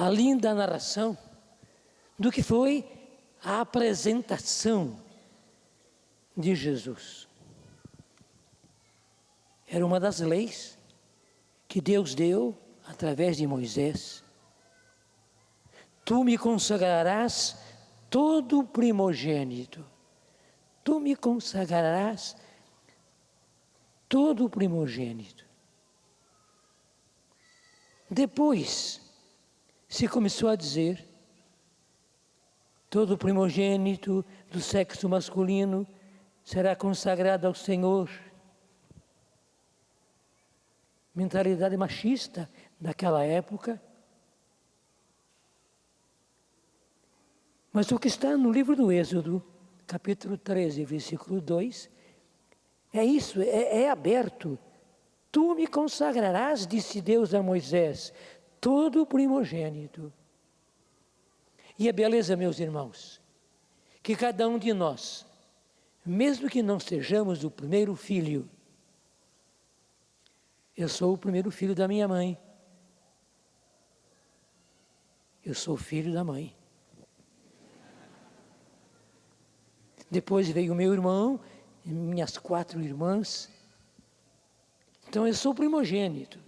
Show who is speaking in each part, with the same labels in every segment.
Speaker 1: a linda narração do que foi a apresentação de Jesus. Era uma das leis que Deus deu através de Moisés. Tu me consagrarás todo o primogênito. Tu me consagrarás todo o primogênito. Depois se começou a dizer: todo primogênito do sexo masculino será consagrado ao Senhor. Mentalidade machista daquela época. Mas o que está no livro do Êxodo, capítulo 13, versículo 2, é isso, é aberto. Tu me consagrarás, disse Deus a Moisés, todo o primogênito. E a beleza, meus irmãos, que cada um de nós, mesmo que não sejamos o primeiro filho, eu sou o primeiro filho da minha mãe. Eu sou filho da mãe. Depois veio o meu irmão, minhas 4 irmãs. Então eu sou o primogênito.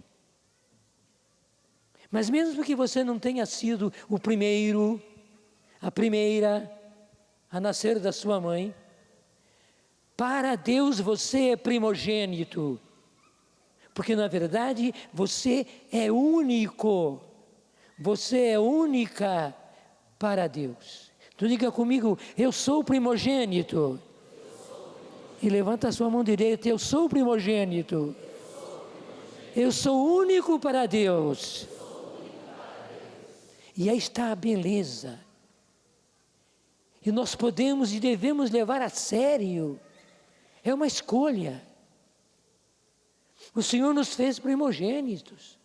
Speaker 1: Mas mesmo que você não tenha sido o primeiro, a primeira a nascer da sua mãe, para Deus você é primogênito. Porque na verdade você é único. Você é única para Deus. Tu diga comigo: eu sou o primogênito. E levanta a sua mão direita: eu sou o primogênito. Eu sou único para Deus. E aí está a beleza. E nós podemos e devemos levar a sério. É uma escolha. O Senhor nos fez primogênitos.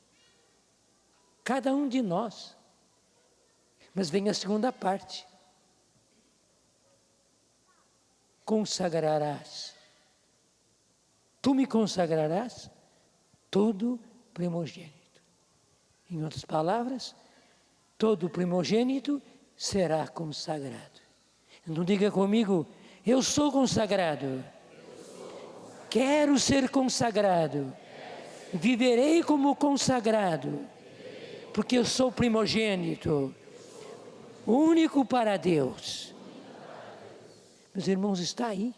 Speaker 1: Cada um de nós. Mas vem a segunda parte. Consagrarás. Tu me consagrarás todo primogênito. Em outras palavras, todo primogênito será consagrado. Então diga comigo: eu sou consagrado. Quero ser consagrado. Viverei como consagrado. Porque eu sou primogênito. Único para Deus. Meus irmãos, está aí.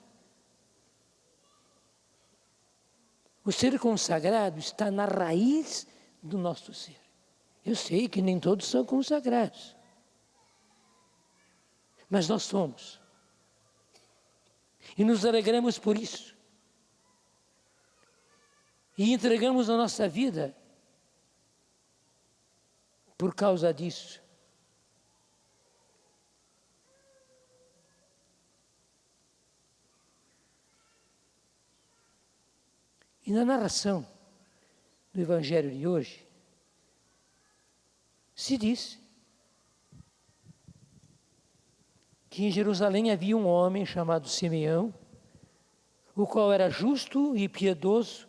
Speaker 1: O ser consagrado está na raiz do nosso ser. Eu sei que nem todos são consagrados. Mas nós somos. E nos alegramos por isso. E entregamos a nossa vida por causa disso. E na narração do Evangelho de hoje, se diz que em Jerusalém havia um homem chamado Simeão, o qual era justo e piedoso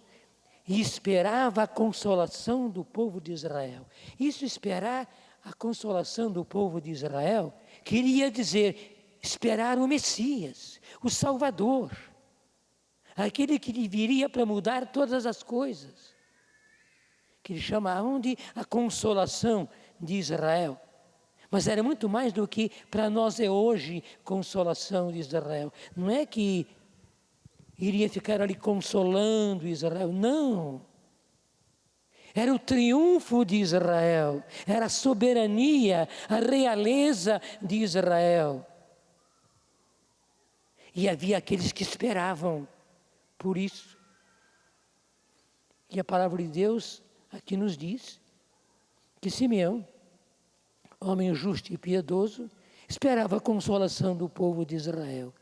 Speaker 1: e esperava a consolação do povo de Israel. Isso, esperar a consolação do povo de Israel, queria dizer esperar o Messias, o Salvador, aquele que viria para mudar todas as coisas, que eles chamavam de a consolação de Israel. Mas era muito mais do que para nós é hoje consolação de Israel. Não é que iria ficar ali consolando Israel, não. Era o triunfo de Israel, era a soberania, a realeza de Israel. E havia aqueles que esperavam por isso. E a palavra de Deus aqui nos diz que Simeão, homem justo e piedoso, esperava a consolação do povo de Israel.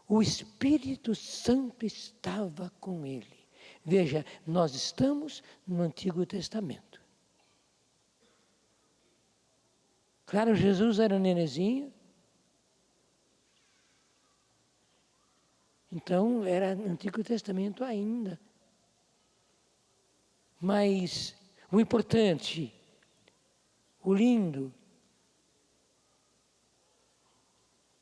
Speaker 1: O Espírito Santo estava com ele. Veja, nós estamos no Antigo Testamento. Claro, Jesus era nenezinho. Então, era no Antigo Testamento ainda. Mas o importante, O lindo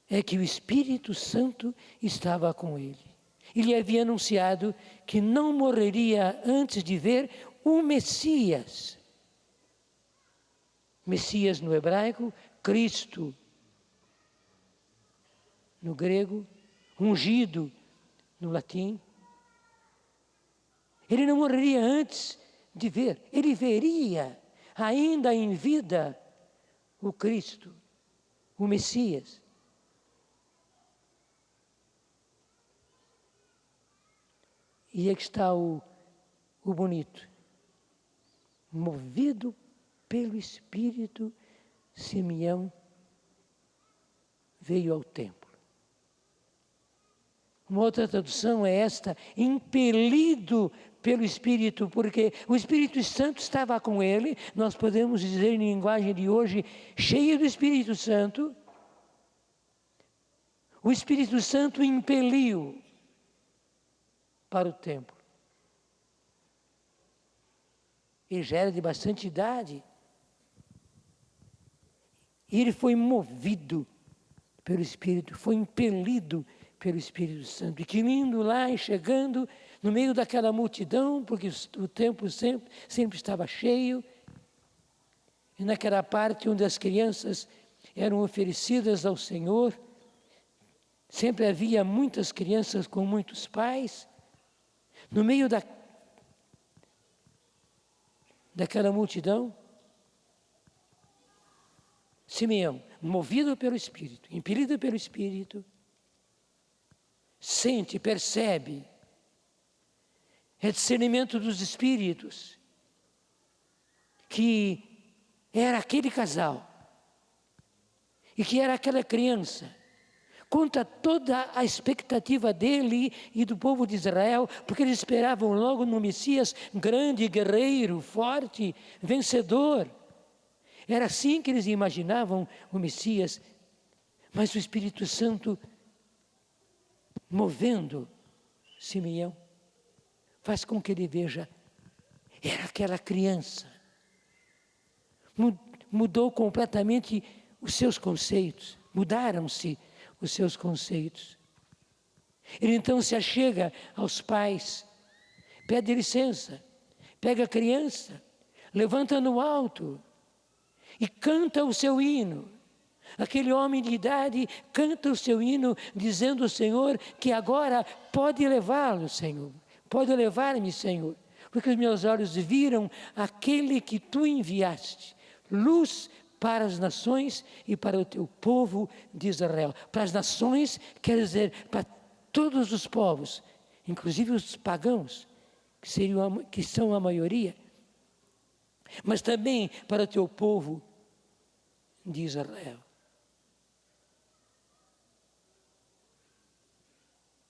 Speaker 1: é que o Espírito Santo estava com ele. Ele havia anunciado que não morreria antes de ver o Messias. Messias no hebraico, Cristo no grego, ungido no latim. Ele não morreria antes de ver, ele veria ainda em vida o Cristo, o Messias. E aqui está o bonito. Movido pelo Espírito, Simeão veio ao templo. Uma outra tradução é esta: impelido pelo Espírito, porque o Espírito Santo estava com ele. Nós podemos dizer em linguagem de hoje, cheio do Espírito Santo. O Espírito Santo impeliu para o templo. Ele já era de bastante idade. E ele foi movido pelo Espírito, foi impelido pelo Espírito Santo. E que lindo lá, e chegando no meio daquela multidão, porque o templo sempre estava cheio. E naquela parte onde as crianças eram oferecidas ao Senhor, sempre havia muitas crianças com muitos pais. No meio daquela multidão, Simeão, movido pelo Espírito, impelido pelo Espírito, sente, percebe, é discernimento dos Espíritos, que era aquele casal, e que era aquela criança. Conta toda a expectativa dele e do povo de Israel, porque eles esperavam logo no Messias grande, guerreiro, forte, vencedor. Era assim que eles imaginavam o Messias, mas o Espírito Santo, movendo Simeão, faz com que ele veja, era aquela criança. Mudou completamente os seus conceitos, mudaram-se os seus conceitos. Ele então se achega aos pais, pede licença, pega a criança, levanta no alto e canta o seu hino. Aquele homem de idade canta o seu hino, dizendo ao Senhor que agora pode levá-lo, Senhor. Pode levar-me, Senhor, porque os meus olhos viram aquele que tu enviaste, luz para as nações e para o teu povo de Israel. Para as nações, quer dizer, para todos os povos, inclusive os pagãos, que são a maioria, mas também para o teu povo de Israel.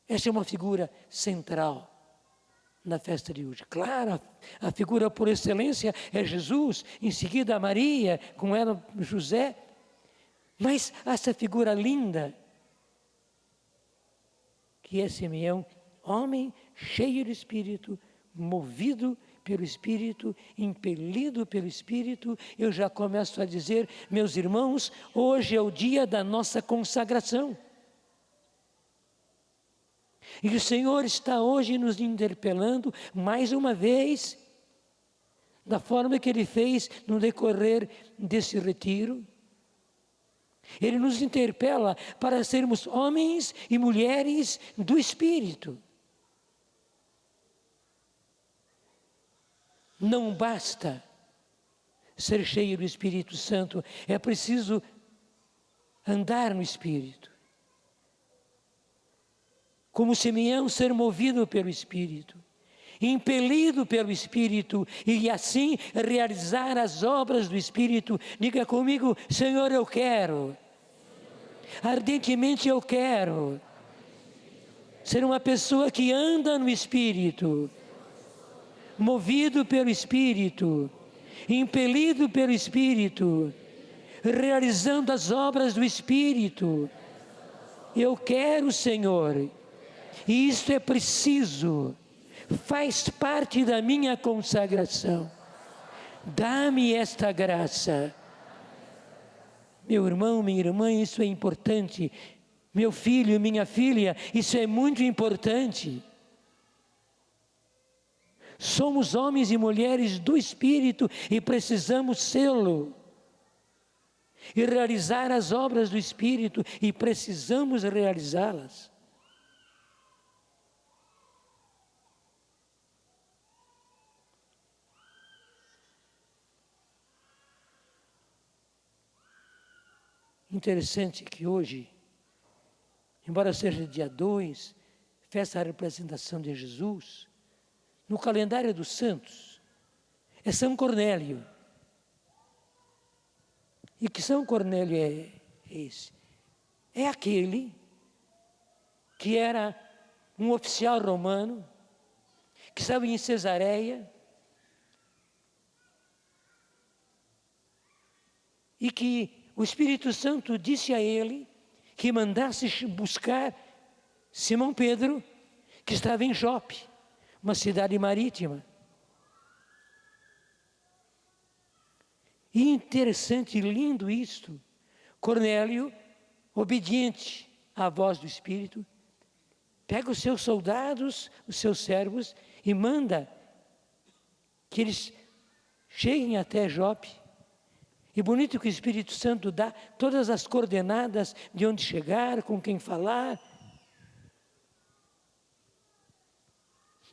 Speaker 1: Essa é uma figura central na festa de hoje. Claro, a figura por excelência é Jesus, em seguida Maria, com ela José, mas essa figura linda, que é Simeão, homem cheio de Espírito, movido pelo Espírito, impelido pelo Espírito. Eu já começo a dizer, meus irmãos, hoje é o dia da nossa consagração. E o Senhor está hoje nos interpelando mais uma vez, da forma que Ele fez no decorrer desse retiro. Ele nos interpela para sermos homens e mulheres do Espírito. Não basta ser cheio do Espírito Santo, é preciso andar no Espírito. Como Simeão, ser movido pelo Espírito, impelido pelo Espírito, e assim realizar as obras do Espírito. Diga comigo, Senhor, eu quero, ardentemente eu quero, ser uma pessoa que anda no Espírito, movido pelo Espírito, impelido pelo Espírito, realizando as obras do Espírito. Eu quero, Senhor, e isto é preciso, faz parte da minha consagração. Dá-me esta graça, Meu irmão, minha irmã, isso é importante. Meu filho, minha filha, isso é muito importante. Somos homens e mulheres do Espírito e precisamos sê-lo. E realizar as obras do Espírito e precisamos realizá-las. Interessante que hoje, embora seja dia 2, festa da representação de Jesus, no calendário dos santos, é São Cornélio. E que São Cornélio é esse? É aquele que era um oficial romano, que estava em Cesareia, e que o Espírito Santo disse a ele que mandasse buscar Simão Pedro, que estava em Jope, uma cidade marítima. E interessante e lindo isto, Cornélio, obediente à voz do Espírito, pega os seus soldados, os seus servos, e manda que eles cheguem até Jope. E bonito que o Espírito Santo dá todas as coordenadas de onde chegar, com quem falar.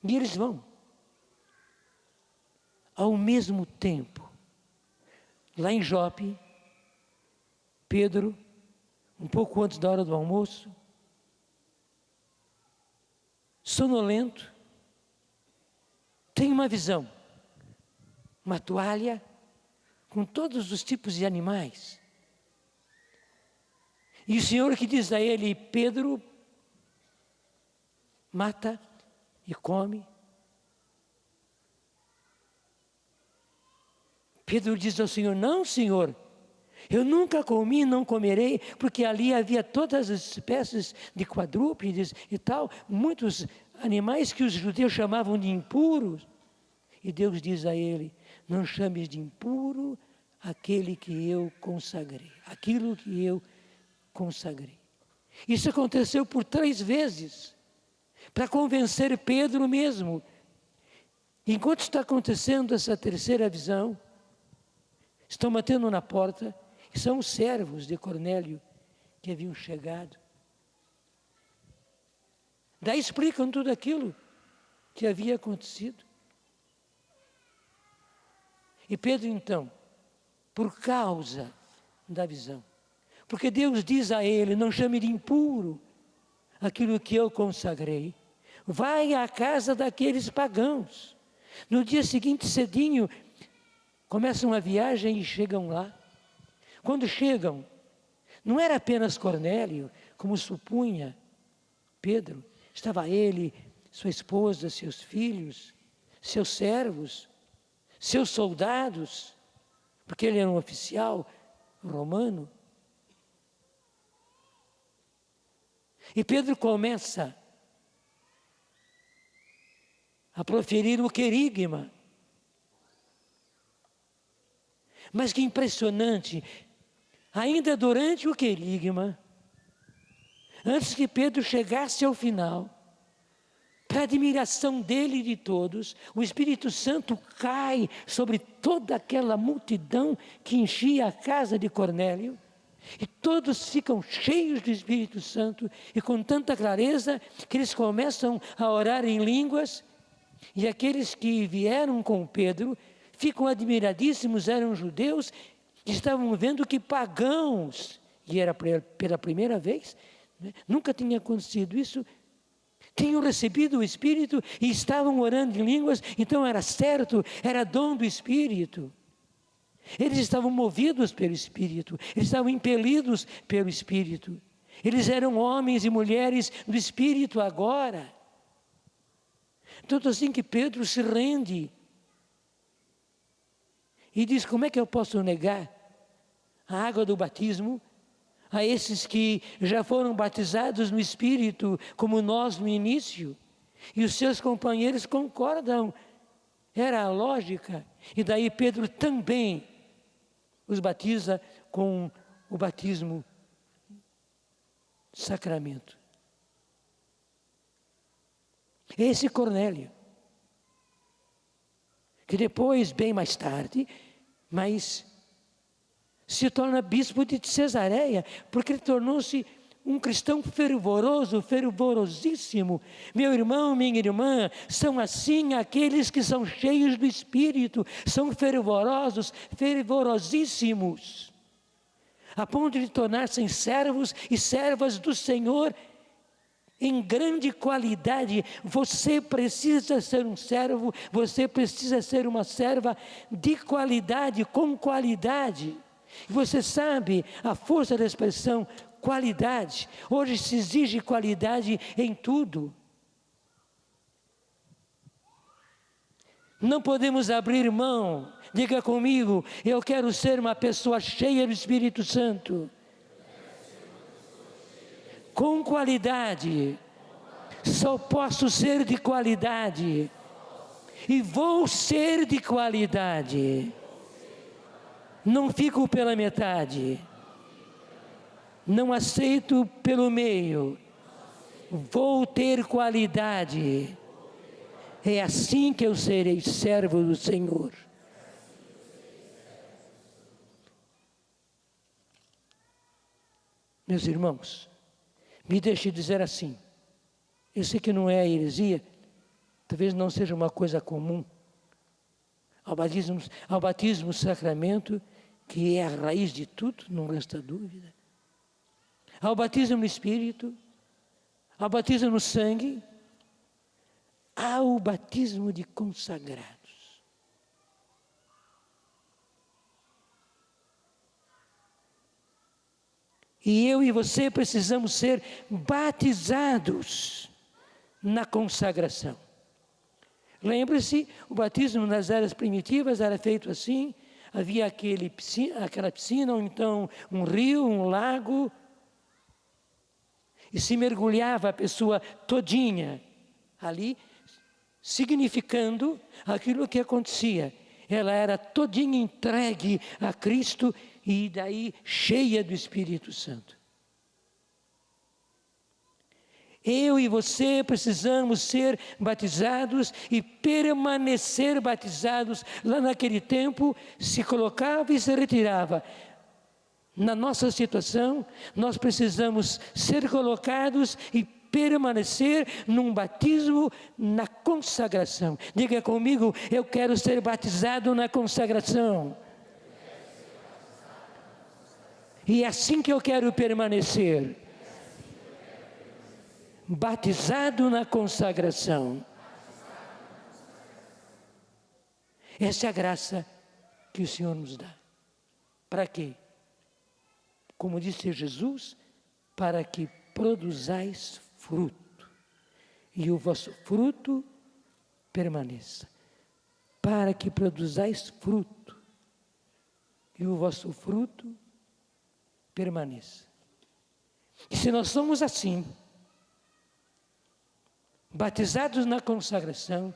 Speaker 1: E eles vão. Ao mesmo tempo, lá em Jope, Pedro, um pouco antes da hora do almoço, sonolento, tem uma visão. Uma toalha com todos os tipos de animais. E o Senhor que diz a ele: Pedro, mata e come. Pedro diz ao Senhor: não, Senhor, eu nunca comi, não comerei, porque ali havia todas as espécies de quadrúpedes e tal, muitos animais que os judeus chamavam de impuros. E Deus diz a ele: não chames de impuro aquele que eu consagrei, aquilo que eu consagrei. Isso aconteceu por 3 vezes, para convencer Pedro mesmo. Enquanto está acontecendo essa terceira visão, estão batendo na porta, e são os servos de Cornélio que haviam chegado. Daí explicam tudo aquilo que havia acontecido. E Pedro, então, por causa da visão, porque Deus diz a ele: não chame de impuro aquilo que eu consagrei, vai à casa daqueles pagãos. No dia seguinte, cedinho, começam a viagem e chegam lá. Quando chegam, não era apenas Cornélio, como supunha Pedro, estava ele, sua esposa, seus filhos, seus servos, seus soldados, porque ele era um oficial romano. E Pedro começa a proferir o querigma. Mas que impressionante, ainda durante o querigma, antes que Pedro chegasse ao final, para admiração dele e de todos, o Espírito Santo cai sobre toda aquela multidão que enchia a casa de Cornélio, e todos ficam cheios do Espírito Santo, e com tanta clareza que eles começam a orar em línguas, e aqueles que vieram com Pedro ficam admiradíssimos, eram judeus, que estavam vendo que pagãos, e era pela primeira vez, né? Nunca tinha acontecido isso, tinham recebido o Espírito e estavam orando em línguas, então era certo, era dom do Espírito. Eles estavam movidos pelo Espírito, eles estavam impelidos pelo Espírito. Eles eram homens e mulheres do Espírito agora. Tanto assim que Pedro se rende e diz: como é que eu posso negar a água do batismo a esses que já foram batizados no Espírito, como nós no início? E os seus companheiros concordam, era a lógica. E daí Pedro também os batiza com o batismo sacramento. Esse Cornélio, que depois, bem mais tarde, mas se torna bispo de Cesareia, porque ele tornou-se um cristão fervoroso, fervorosíssimo. Meu irmão, minha irmã, são assim aqueles que são cheios do Espírito, são fervorosos, fervorosíssimos, a ponto de tornar-se servos e servas do Senhor em grande qualidade. Você precisa ser um servo, você precisa ser uma serva de qualidade, com qualidade. Você sabe a força da expressão qualidade. Hoje se exige qualidade em tudo. Não podemos abrir mão. Diga comigo, eu quero ser uma pessoa cheia do Espírito Santo. Com qualidade. Só posso ser de qualidade. E vou ser de qualidade. Não fico pela metade. Não aceito pelo meio. Vou ter qualidade. É assim que eu serei servo do Senhor. Meus irmãos, me deixe dizer assim. Eu sei que não é heresia, talvez não seja uma coisa comum. Ao batismo sacramento, que é a raiz de tudo, não resta dúvida. Ao batismo no Espírito, ao batismo no sangue, ao batismo de consagrados. E eu e você precisamos ser batizados na consagração. Lembre-se, o batismo nas eras primitivas era feito assim, havia aquela piscina, ou então um rio, um lago, e se mergulhava a pessoa todinha ali, significando aquilo que acontecia. Ela era todinha entregue a Cristo e daí cheia do Espírito Santo. Eu e você precisamos ser batizados e permanecer batizados. Lá naquele tempo se colocava e se retirava. Na nossa situação, nós precisamos ser colocados e permanecer num batismo na consagração. Diga comigo, eu quero ser batizado na consagração. E é assim que eu quero permanecer. Batizado na consagração. Essa é a graça que o Senhor nos dá. Para quê? Como disse Jesus, para que produzais fruto, e o vosso fruto permaneça. Para que produzais fruto, e o vosso fruto permaneça. E se nós somos assim, batizados na consagração,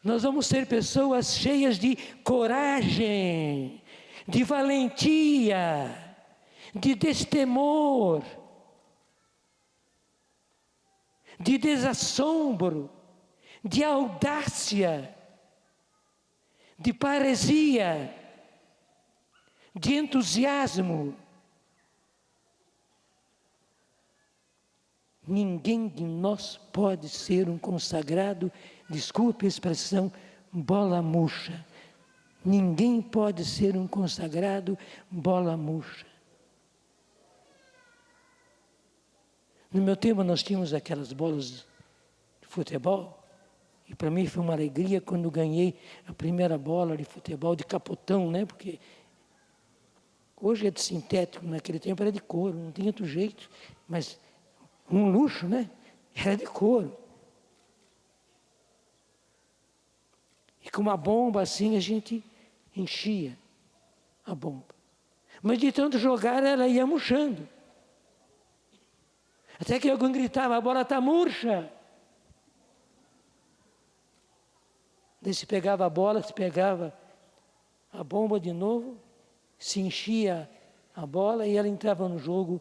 Speaker 1: nós vamos ser pessoas cheias de coragem, de valentia, de destemor, de desassombro, de audácia, de paresia, de entusiasmo. Ninguém de nós pode ser um consagrado, desculpe a expressão, bola murcha. Ninguém pode ser um consagrado bola murcha. No meu tempo nós tínhamos aquelas bolas de futebol, e para mim foi uma alegria quando ganhei a primeira bola de futebol de capotão, né? Porque hoje é de sintético, naquele tempo era de couro, não tinha outro jeito, mas um luxo, né? Era de couro. E com uma bomba assim a gente enchia a bomba. Mas de tanto jogar ela ia murchando. Até que alguém gritava, a bola está murcha. Daí se pegava a bola, se pegava a bomba de novo, se enchia a bola e ela entrava no jogo.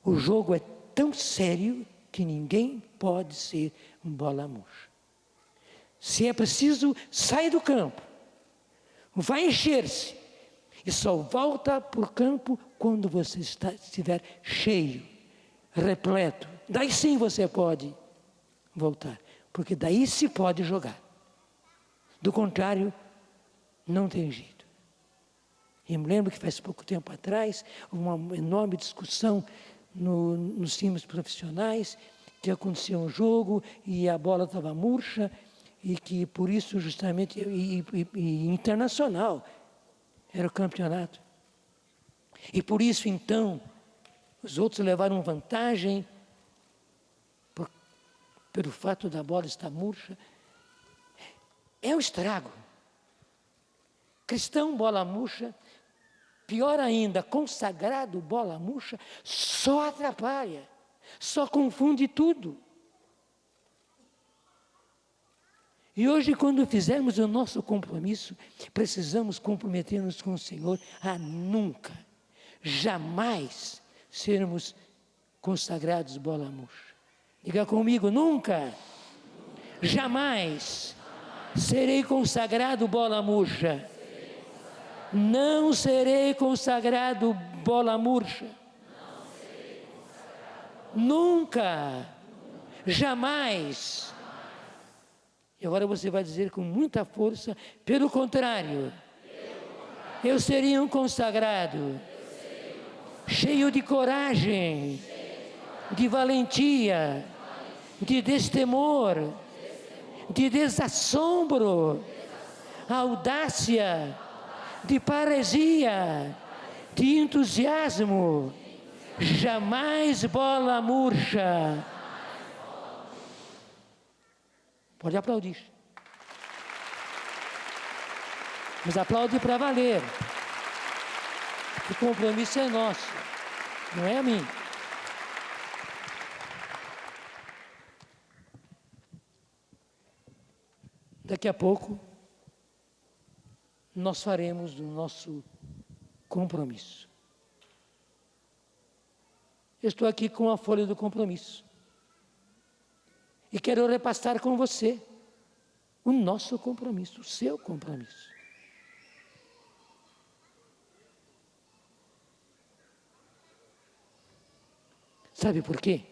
Speaker 1: O jogo é tão sério que ninguém pode ser um bola murcha. Se é preciso, sai do campo, vai encher-se e só volta para o campo quando você estiver cheio, repleto. Daí sim você pode voltar, porque daí se pode jogar. Do contrário, não tem jeito. E me lembro que faz pouco tempo atrás, uma enorme discussão nos times profissionais, que acontecia um jogo e a bola estava murcha, e que por isso justamente, e internacional, era o campeonato. E por isso então, os outros levaram vantagem, pelo fato da bola estar murcha. É um estrago. Cristão, bola murcha, pior ainda, consagrado, bola murcha, só atrapalha, só confunde tudo. E hoje, quando fizermos o nosso compromisso, precisamos comprometer-nos com o Senhor a nunca, jamais sermos consagrados bola murcha. Diga comigo, nunca, jamais serei consagrado bola murcha. Não serei consagrado bola murcha. Nunca, jamais. E agora você vai dizer com muita força, pelo contrário, eu seria um consagrado, cheio de coragem, de valentia, de destemor, de desassombro, audácia, de paresia, de entusiasmo, jamais bola murcha. Pode aplaudir. Mas aplaude para valer. O compromisso é nosso, não é a mim. Daqui a pouco, nós faremos o nosso compromisso. Eu estou aqui com a folha do compromisso. E quero repassar com você o nosso compromisso, o seu compromisso. Sabe por quê?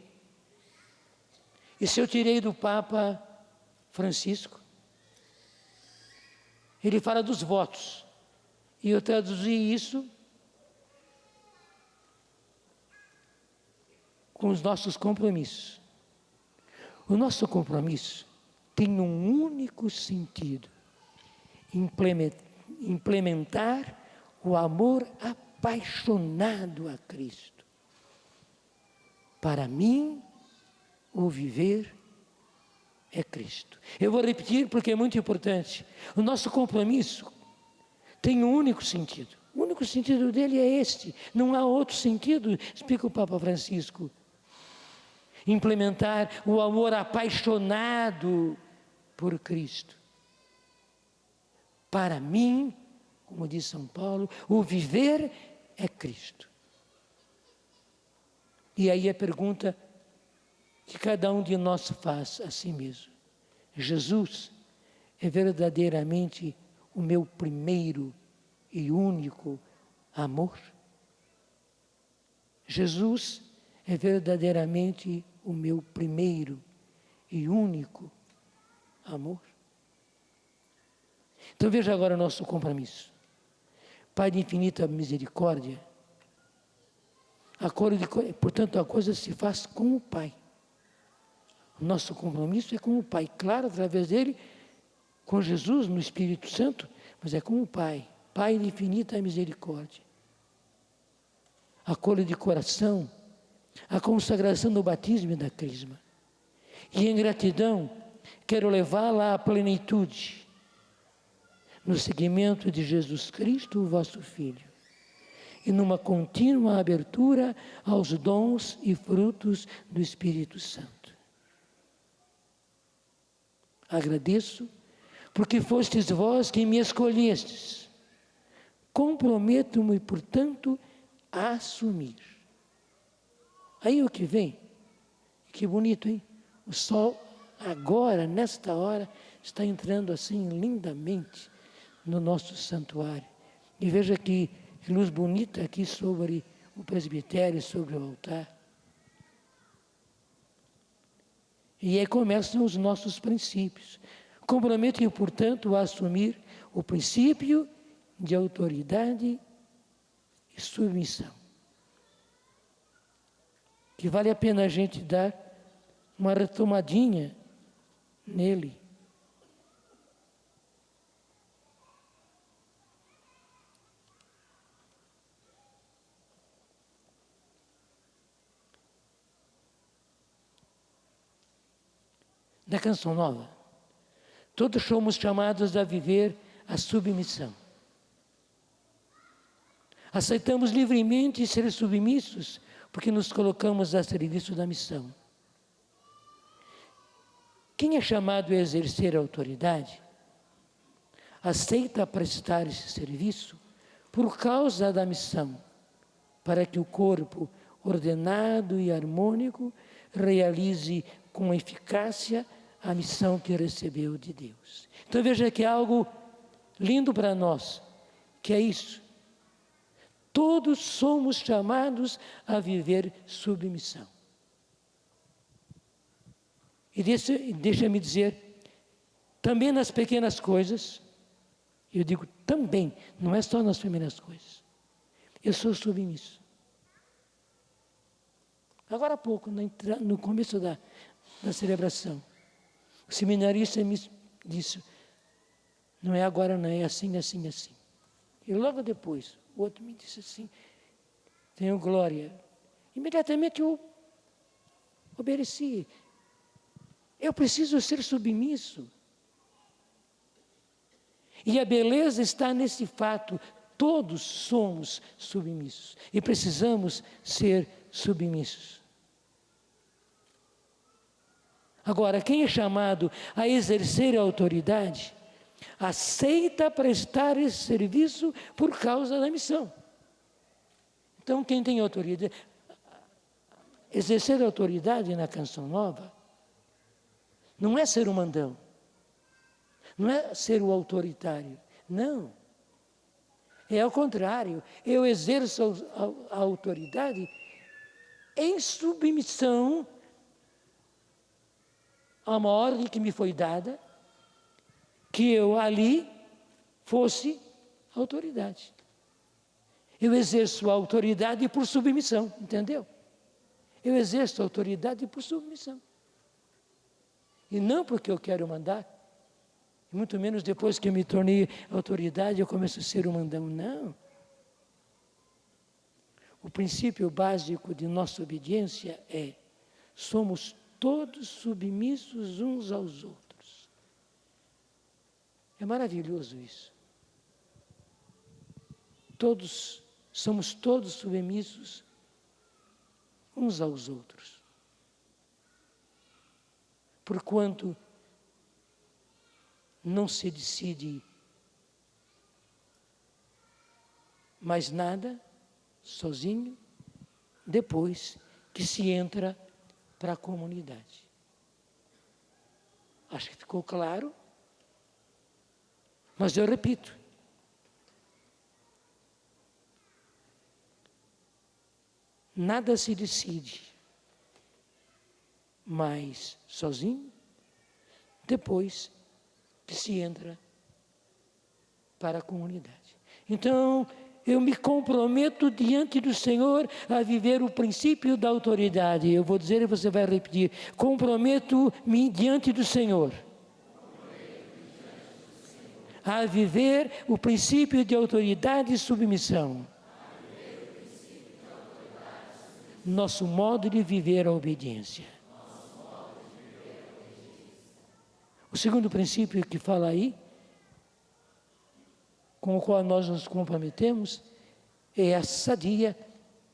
Speaker 1: Isso eu tirei do Papa Francisco. Ele fala dos votos. E eu traduzi isso com os nossos compromissos. O nosso compromisso tem um único sentido: implementar o amor apaixonado a Cristo. Para mim, o viver é Cristo. Eu vou repetir porque é muito importante. O nosso compromisso tem um único sentido. O único sentido dele é este. Não há outro sentido, explica o Papa Francisco. Implementar o amor apaixonado por Cristo. Para mim, como diz São Paulo, o viver é Cristo. E aí a pergunta que cada um de nós faz a si mesmo: Jesus é verdadeiramente o meu primeiro e único amor? Jesus é verdadeiramente o meu primeiro e único amor? Então veja agora o nosso compromisso. Pai de infinita misericórdia, portanto a coisa se faz com o Pai. O nosso compromisso é com o Pai, claro, através dele, com Jesus, no Espírito Santo, mas é com o Pai, Pai de infinita misericórdia. Acolho de coração a consagração do batismo e da crisma. E em gratidão, quero levá-la à plenitude, no seguimento de Jesus Cristo, o vosso Filho, e numa contínua abertura aos dons e frutos do Espírito Santo. Agradeço, porque fostes vós quem me escolhestes. Comprometo-me, portanto, assumir. Aí o que vem, que bonito, hein? O sol agora, nesta hora, está entrando assim lindamente no nosso santuário. E veja que luz bonita aqui sobre o presbitério, sobre o altar. E aí começam os nossos princípios. Comprometo-me, portanto, a assumir o princípio de autoridade e submissão. Que vale a pena a gente dar uma retomadinha nele. Na Canção Nova, todos somos chamados a viver a submissão. Aceitamos livremente ser submissos porque nos colocamos a serviço da missão. Quem é chamado a exercer a autoridade, aceita prestar esse serviço por causa da missão, para que o corpo ordenado e harmônico realize com eficácia a missão que recebeu de Deus. Então veja que é algo lindo para nós, que é isso. Todos somos chamados a viver submissão. E deixa-me dizer, também nas pequenas coisas, eu digo também, não é só nas primeiras coisas, eu sou submisso. Agora há pouco, no começo da celebração, o seminarista me disse, não é agora, não é assim, assim, assim. E logo depois, o outro me disse assim, tenho glória. Imediatamente eu obedeci. Eu preciso ser submisso. E a beleza está nesse fato, todos somos submissos e precisamos ser submissos. Agora, quem é chamado a exercer a autoridade, aceita prestar esse serviço por causa da missão. Então, quem tem autoridade, exercer a autoridade na Canção Nova, não é ser o mandão, não é ser o autoritário, não. É ao contrário, eu exerço a autoridade em submissão a uma ordem que me foi dada, que eu ali fosse autoridade. Eu exerço a autoridade por submissão, entendeu? Eu exerço a autoridade por submissão. E não porque eu quero mandar, muito menos depois que eu me tornei autoridade, eu começo a ser um mandão, não. O princípio básico de nossa obediência é, somos todos submissos uns aos outros. É maravilhoso isso. Somos todos submissos uns aos outros. Porquanto não se decide mais nada sozinho, depois que se entra para a comunidade. Acho que ficou claro, mas eu repito. Nada se decide mais sozinho, depois que se entra para a comunidade. Então, eu me comprometo diante do Senhor a viver o princípio da autoridade. Eu vou dizer e você vai repetir. Comprometo-me diante do Senhor a viver o princípio de autoridade e submissão. Nosso modo de viver a obediência. O segundo princípio que fala aí, com o qual nós nos comprometemos, é a sadia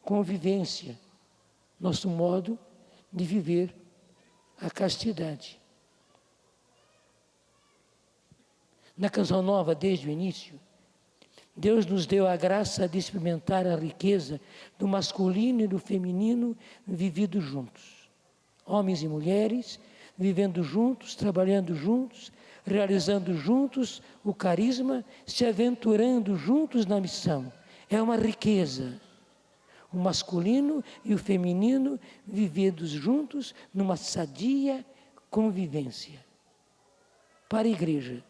Speaker 1: convivência, nosso modo de viver a castidade. Na Canção Nova, desde o início, Deus nos deu a graça de experimentar a riqueza do masculino e do feminino vivido juntos. Homens e mulheres vivendo juntos, trabalhando juntos, realizando juntos o carisma, se aventurando juntos na missão. É uma riqueza. O masculino e o feminino vividos juntos numa sadia convivência. Para a igreja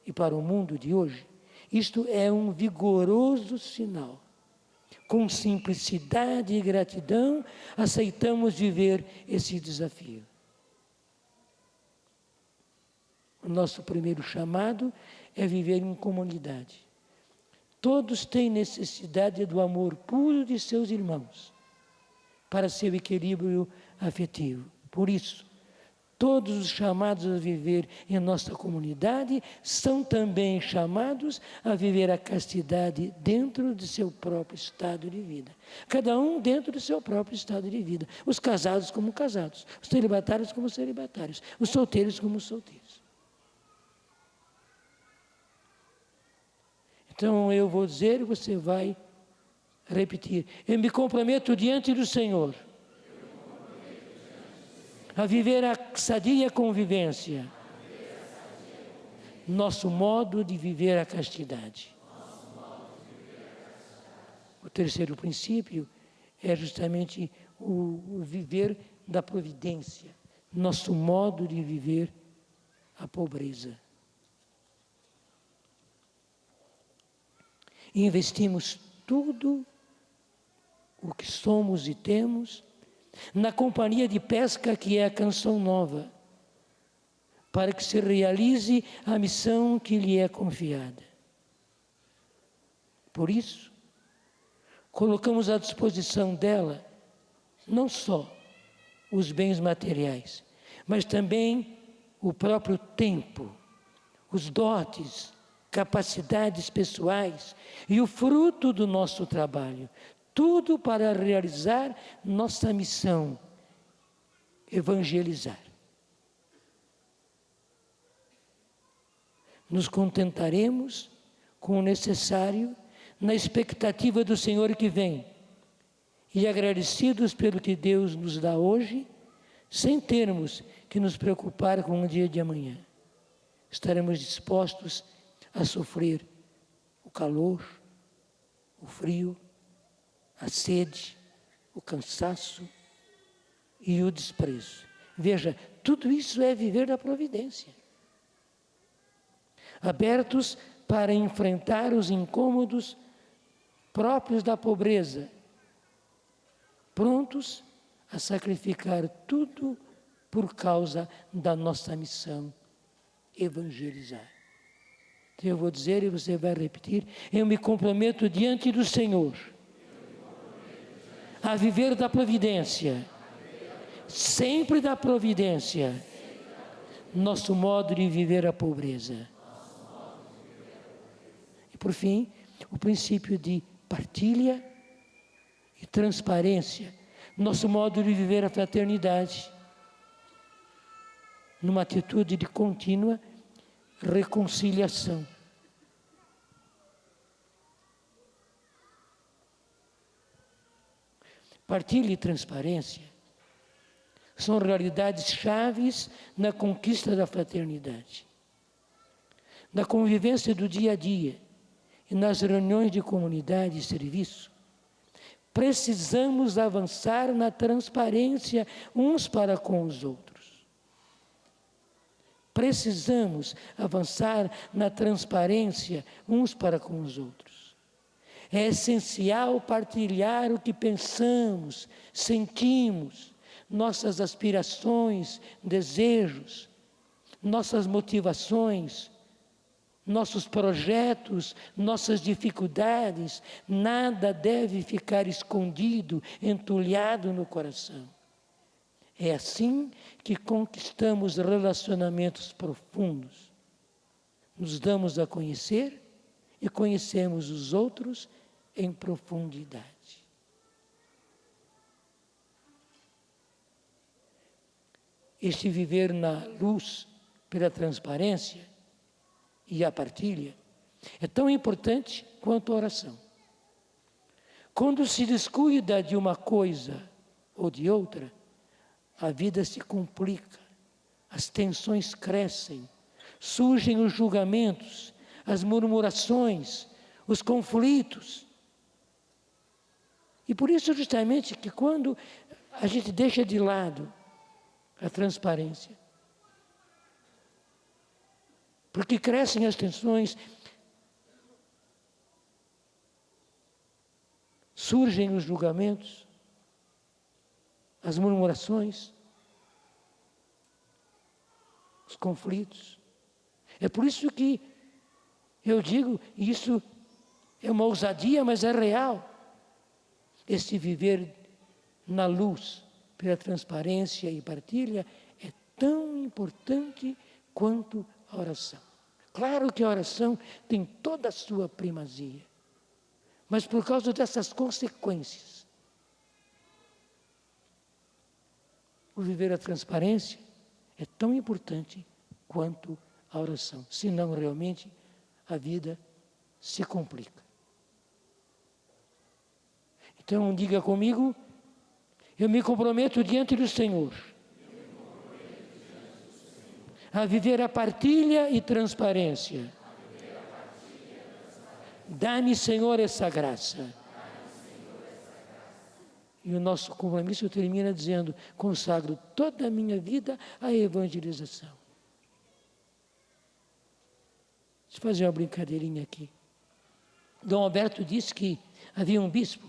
Speaker 1: e para o mundo de hoje, isto é um vigoroso sinal. Com simplicidade e gratidão, aceitamos viver esse desafio. O nosso primeiro chamado é viver em comunidade. Todos têm necessidade do amor puro de seus irmãos para seu equilíbrio afetivo. Por isso, todos os chamados a viver em nossa comunidade são também chamados a viver a castidade dentro de seu próprio estado de vida. Cada um dentro do seu próprio estado de vida. Os casados como casados, os celibatários como celibatários, os solteiros como solteiros. Então eu vou dizer e você vai repetir. Eu me comprometo diante do Senhor a viver a sadia convivência, nosso modo de viver a castidade. O terceiro princípio é justamente o viver da providência, nosso modo de viver a pobreza. Investimos tudo o que somos e temos na companhia de pesca que é a Canção Nova, para que se realize a missão que lhe é confiada. Por isso, colocamos à disposição dela não só os bens materiais, mas também o próprio tempo, os dotes, capacidades pessoais e o fruto do nosso trabalho. Tudo para realizar nossa missão, evangelizar. Nos contentaremos com o necessário na expectativa do Senhor que vem e agradecidos pelo que Deus nos dá hoje, sem termos que nos preocupar com o dia de amanhã. Estaremos dispostos a sofrer o calor, o frio, a sede, o cansaço e o desprezo. Veja, tudo isso é viver da providência. Abertos para enfrentar os incômodos próprios da pobreza, prontos a sacrificar tudo por causa da nossa missão, evangelizar. Então eu vou dizer e você vai repetir, eu me comprometo diante do Senhor a viver da providência, sempre da providência, nosso modo de viver a pobreza. E por fim, o princípio de partilha e transparência, nosso modo de viver a fraternidade, numa atitude de contínua reconciliação. Partilha e transparência são realidades chaves na conquista da fraternidade. Na convivência do dia a dia e nas reuniões de comunidade e serviço, precisamos avançar na transparência uns para com os outros. Precisamos avançar na transparência uns para com os outros. É essencial partilhar o que pensamos, sentimos, nossas aspirações, desejos, nossas motivações, nossos projetos, nossas dificuldades. Nada deve ficar escondido, entulhado no coração. É assim que conquistamos relacionamentos profundos. Nos damos a conhecer e conhecemos os outros em profundidade. Este viver na luz pela transparência e a partilha é tão importante quanto a oração. Quando se descuida de uma coisa ou de outra, a vida se complica, as tensões crescem, surgem os julgamentos, as murmurações, os conflitos. E por isso justamente que quando a gente deixa de lado a transparência, porque crescem as tensões, surgem os julgamentos, as murmurações, os conflitos. É por isso que eu digo, isso é uma ousadia, mas é real. Esse viver na luz, pela transparência e partilha, é tão importante quanto a oração. Claro que a oração tem toda a sua primazia, mas por causa dessas consequências, o viver a transparência é tão importante quanto a oração. Senão, realmente, a vida se complica. Então, diga comigo, eu me comprometo diante do Senhor a viver a partilha e transparência. Dá-me, Senhor, essa graça. E o nosso compromisso termina dizendo, consagro toda a minha vida à evangelização. Deixa eu fazer uma brincadeirinha aqui. Dom Alberto disse que havia um bispo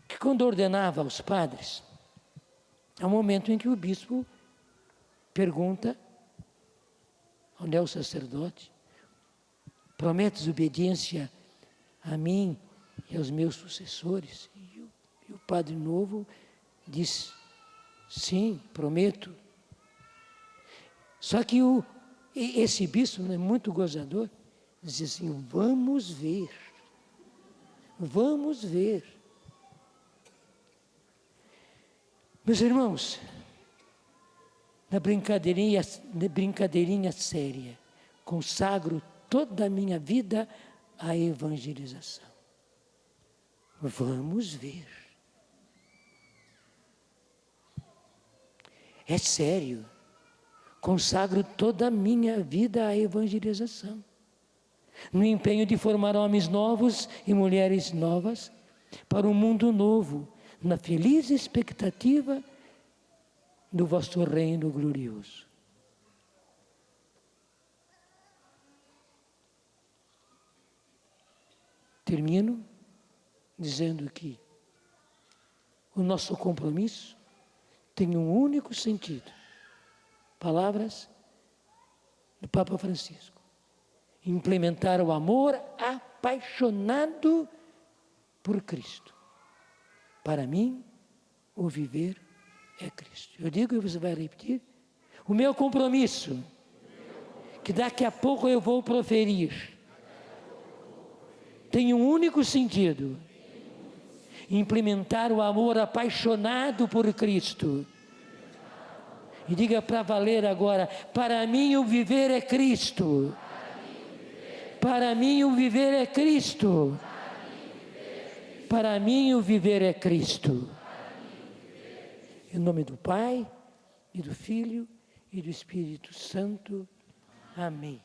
Speaker 1: que quando ordenava aos padres, há um momento em que o bispo pergunta ao neo-sacerdote, prometes obediência a mim e aos meus sucessores? E o padre novo diz, sim, prometo. Só que esse bispo, é muito gozador, diz assim, vamos ver. Vamos ver. Meus irmãos, na brincadeirinha séria, consagro toda a minha vida à evangelização. Vamos ver. É sério. Consagro toda a minha vida à evangelização. No empenho de formar homens novos e mulheres novas para um mundo novo, na feliz expectativa do vosso reino glorioso. Termino dizendo que o nosso compromisso tem um único sentido. Palavras do Papa Francisco. Implementar o amor apaixonado por Cristo. Para mim, o viver é Cristo. Eu digo e você vai repetir. O meu compromisso, que daqui a pouco eu vou proferir, tem um único sentido. Implementar o amor apaixonado por Cristo. E diga para valer agora, para mim o viver é Cristo. Para mim o viver é Cristo. Para mim o viver é Cristo. Em nome do Pai, e do Filho, e do Espírito Santo. Amém.